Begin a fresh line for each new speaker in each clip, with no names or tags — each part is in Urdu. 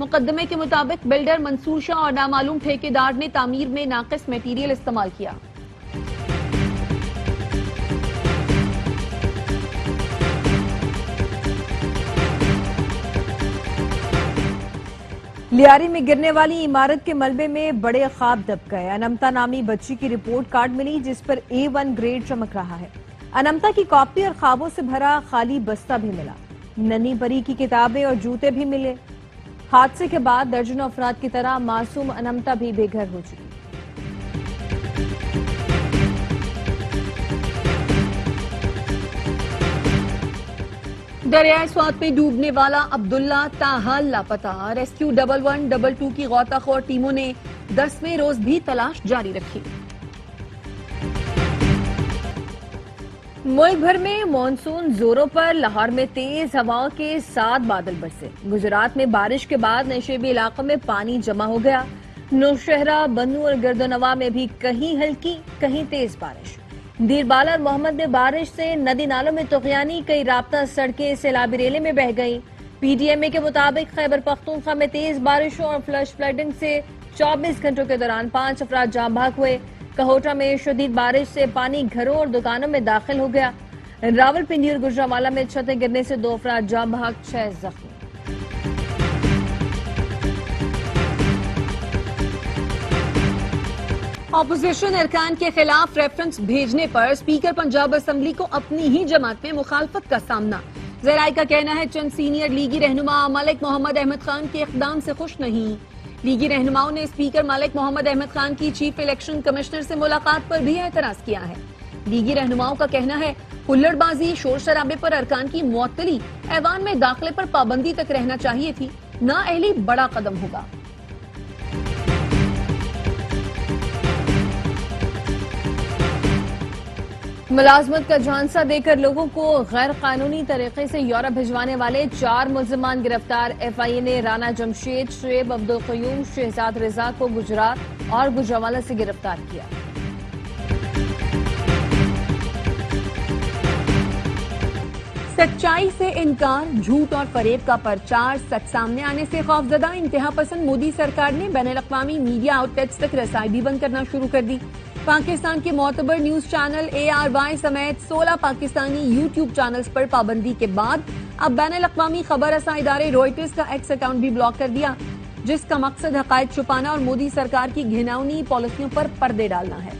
مقدمے کے مطابق بلڈر منصور شاہ اور نامعلوم ٹھیکیدار نے تعمیر میں ناقص میٹیریل استعمال کیا۔
لیاری میں گرنے والی عمارت کے ملبے میں بڑے خواب دب گئے۔ انمتا نامی بچی کی رپورٹ کارڈ ملی جس پر A1 گریڈ چمک رہا ہے۔ انمتا کی کاپی اور خوابوں سے بھرا خالی بستہ بھی ملا۔ ننھی پری کی کتابیں اور جوتے بھی ملے۔ حادثے کے بعد درجنوں افراد کی طرح معصوم انمتا بھی بے گھر ہو چکی۔
دریائے سوات میں ڈوبنے والا عبداللہ تاحال لاپتہ۔ ریسکیو 1112 کی غوطہ خور ٹیموں نے 10ویں روز بھی تلاش جاری رکھی۔
ملک بھر میں مانسون زوروں پر، لاہور میں تیز ہواؤں کے ساتھ بادل برسے۔ گجرات میں بارش کے بعد نشیبی علاقوں میں پانی جمع ہو گیا۔ نوشہرہ، بنو اور گردنواں میں بھی کہیں ہلکی کہیں تیز بارش۔ دیر بالا اور محمد میں بارش سے ندی نالوں میں طغیانی، کئی رابطہ سڑکیں سیلابی ریلے میں بہہ گئیں۔ PDMA کے مطابق خیبر پختونخوا میں تیز بارشوں اور فلش فلڈنگ سے 24 گھنٹوں کے دوران 5 افراد جاں بحق ہوئے۔ کہوٹہ میں شدید بارش سے پانی گھروں اور دکانوں میں داخل ہو گیا۔ راولپنڈی اور گجرانوالہ میں چھتیں گرنے سے 2 افراد جاں بحق، 6 زخمی۔
اپوزیشن ارکان کے خلاف ریفرنس بھیجنے پر اسپیکر پنجاب اسمبلی کو اپنی ہی جماعت میں مخالفت کا سامنا۔ ذرائع کا کہنا ہے چند سینئر لیگی رہنما ملک محمد احمد خان کے اقدام سے خوش نہیں۔ لیگی رہنماؤں نے اسپیکر ملک محمد احمد خان کی چیف الیکشن کمشنر سے ملاقات پر بھی اعتراض کیا ہے۔ لیگی رہنماؤں کا کہنا ہے ہلڑ بازی، شور شرابے پر ارکان کی معطلی، ایوان میں داخلے پر پابندی تک رہنا چاہیے تھی۔ نااہلی بڑا قدم ہوگا۔
ملازمت کا جھانسا دے کر لوگوں کو غیر قانونی طریقے سے یورپ بھجوانے والے 4 ملزمان گرفتار۔ FIA نے رانا جمشید، شعیب عبدالقیوم، شہزاد رضا کو گجرات اور گجرانوالہ سے گرفتار کیا۔
سچائی سے انکار، جھوٹ اور فریب کا پرچار، سچ سامنے آنے سے خوفزدہ انتہا پسند مودی سرکار نے بین الاقوامی میڈیا آؤٹ لیٹس تک رسائی بھی بند کرنا شروع کر دی۔ پاکستان کے معتبر نیوز چینل ARY سمیت 16 پاکستانی YouTube چینلز پر پابندی کے بعد اب بین الاقوامی خبر رساں ادارے روئٹرز کا ایکس اکاؤنٹ بھی بلاک کر دیا، جس کا مقصد حقائق چھپانا اور مودی سرکار کی گھناؤنی پالیسیوں پر پردے ڈالنا ہے۔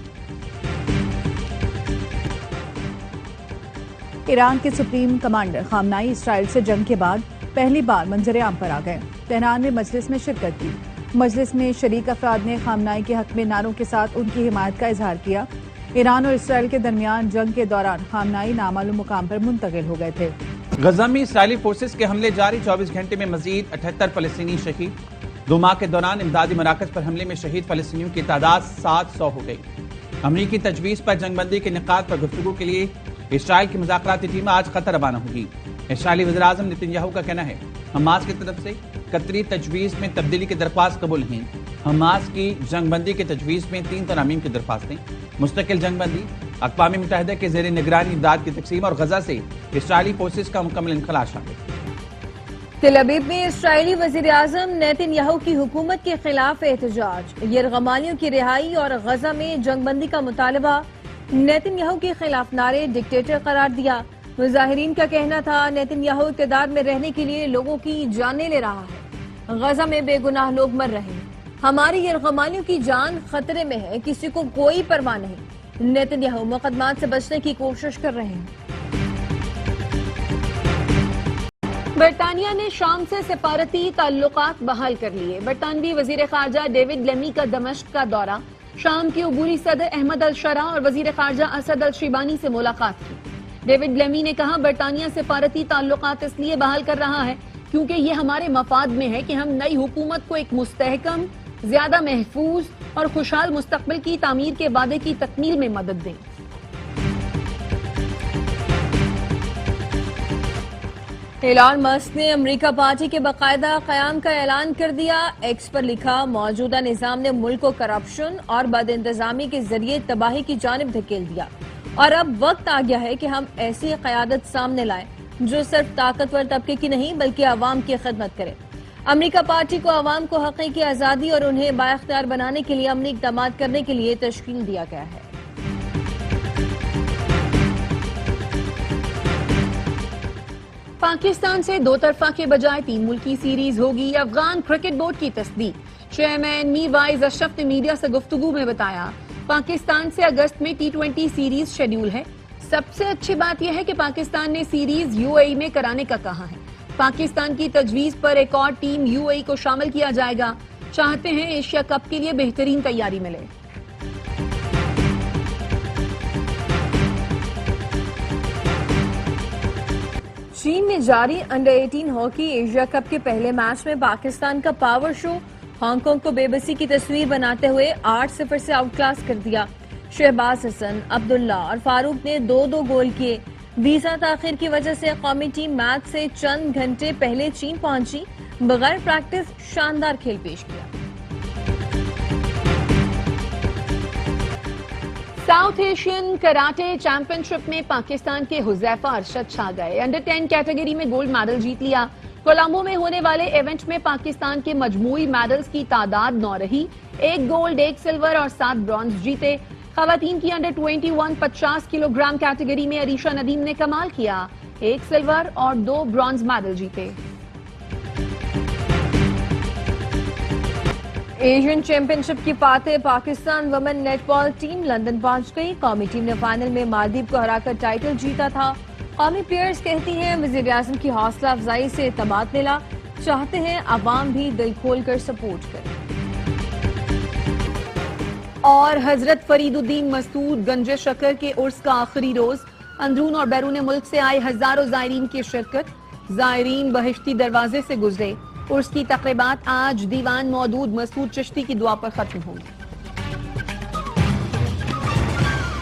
ایران کے سپریم کمانڈر خامنائی اسرائیل سے جنگ کے بعد پہلی بار منظر عام پر آ گئے۔ تہران میں مجلس میں شرکت کی۔ مجلس میں شریک افراد نے خامنائی کے حق میں نعروں کے ساتھ ان کی حمایت کا اظہار کیا۔ ایران اور اسرائیل کے درمیان جنگ کے دوران خامنائی نامعلوم مقام پر منتقل ہو گئے تھے۔
غزہ میں اسرائیلی فورسز کے حملے جاری، 24 گھنٹے میں مزید 78 فلسطینی شہید۔ 2 ماہ کے دوران امدادی مراکز پر حملے میں شہید فلسطینیوں کی تعداد 700 ہو گئی۔ امریکی تجویز پر جنگ بندی کے انعقاد پر گفتگو کے لیے اسرائیل کی مذاکراتی ٹیم آج قطر روانہ ہوگی۔ اسرائیلی وزیراعظم نتن یاہو کا کہنا ہے حماس کی طرف سے قطری تجویز میں تبدیلی کی درخواست قبول نہیں۔ حماس کی جنگ بندی کے تجویز میں 3 ترامیم کی درخواستیں، مستقل جنگ بندی، اقوام متحدہ کے زیر نگرانی امداد کی تقسیم اور غزہ سے اسرائیلی فورسز کا مکمل انخلاء شامل۔
تل ابیب میں اسرائیلی وزیر اعظم نیتن یاہو کی حکومت کے خلاف احتجاج، یرغمالیوں کی رہائی اور غزہ میں جنگ بندی کا مطالبہ۔ نیتن یاہو کے خلاف نعرے ڈکٹیٹر قرار دیا۔ مظاہرین کا کہنا تھا نیتن یاہو اقتدار میں رہنے کے لیے لوگوں کی جانیں لے رہا ہے۔ غزہ میں بے گناہ لوگ مر رہے ہیں، ہماری یرغمالیوں کی جان خطرے میں ہے، کسی کو کوئی پرواہ نہیں۔ نیتن یاہو مقدمات سے بچنے کی کوشش کر رہے ہیں۔
برطانیہ نے شام سے سفارتی تعلقات بحال کر لیے۔ برطانوی وزیر خارجہ ڈیوڈ لیمی کا دمشق کا دورہ، شام کے عبوری صدر احمد الشرا اور وزیر خارجہ اسد الشیبانی سے ملاقات کی۔ ڈیوڈ لیمی نے کہا برطانیہ سفارتی تعلقات اس لیے بحال کر رہا ہے کیونکہ یہ ہمارے مفاد میں ہے کہ ہم نئی حکومت کو ایک مستحکم، زیادہ محفوظ اور خوشحال مستقبل کی تعمیر کے وعدے کی تکمیل میں مدد دیں۔
ایلان مسک نے امریکہ پارٹی کے باقاعدہ قیام کا اعلان کر دیا۔ ایکس پر لکھا موجودہ نظام نے ملک کو کرپشن اور بد انتظامی کے ذریعے تباہی کی جانب دھکیل دیا اور اب وقت آ گیا ہے کہ ہم ایسی قیادت سامنے لائیں جو صرف طاقتور طبقے کی نہیں بلکہ عوام کی خدمت کرے۔ امریکہ پارٹی کو عوام کو حقیقی آزادی اور انہیں بااختیار بنانے کے لیے عملی اقدامات کرنے کے لیے تشکیل دیا گیا ہے۔
پاکستان سے دو طرفہ کے بجائے 3 ملکی سیریز ہوگی، افغان کرکٹ بورڈ کی تصدیق۔ چیئرمین میر وائز اشرف نے میڈیا سے گفتگو میں بتایا، پاکستان سے اگست میں T20 سیریز شیڈول ہے۔ سب سے اچھی بات یہ ہے کہ پاکستان نے سیریز UAE میں کرانے کا کہا ہے۔ پاکستان کی تجویز پر ایک اور ٹیم UAE کو شامل کیا جائے گا۔ چاہتے ہیں ایشیا کپ کے لیے بہترین تیاری ملے۔
چین میں جاری انڈر 18 ہاکی ایشیا کپ کے پہلے میچ میں پاکستان کا پاور شو ہانگ کانگ کو بے بسی کی تصویر بناتے ہوئے 8-0 سے آؤٹ کلاس کر دیا۔ شہباز حسن، عبداللہ اور فاروق نے 2-2 گول کیے۔ ویزا تاخیر کی وجہ سے قومی ٹیم میچ سے چند گھنٹے پہلے چین پہنچی، بغیر پریکٹس شاندار کھیل پیش کیا۔
ساؤتھ ایشین کراٹے چیمپئن شپ میں پاکستان کے حذیفہ ارشد چھا گئے۔ انڈر 10 کیٹیگری میں گولڈ میڈل جیت لیا۔ کولمبو میں ہونے والے ایونٹ میں پاکستان کے مجموعی میڈلز کی تعداد 9 رہی، 1 گولڈ، 1 سلور اور 7 برونز جیتے۔ خواتین کی انڈر 21 50 کلو گرام کیٹیگری میں عریشہ ندیم نے کمال کیا، 1 سلور اور 2 برونز میڈل جیتے۔
ایشین چیمپئن شپ کی فاتح پاکستان ویمن نیٹ بال ٹیم لندن پہنچ گئی۔ قومی ٹیم نے فائنل میں مالدیپ کو ہرا کر ٹائٹل جیتا تھا۔ قومی پلیئرز کہتی ہیں وزیر اعظم کی حوصلہ افزائی سے اعتماد ملا، چاہتے ہیں عوام بھی دل کھول کر سپورٹ کرے۔
اور حضرت فرید الدین مسعود گنج شکر کے عرس کا آخری روز، اندرون اور بیرون ملک سے آئے ہزاروں زائرین کی شرکت، زائرین بہشتی دروازے سے گزرے۔ عرس کی تقریبات آج دیوان مودود مسعود چشتی کی دعا پر ختم ہوں گی۔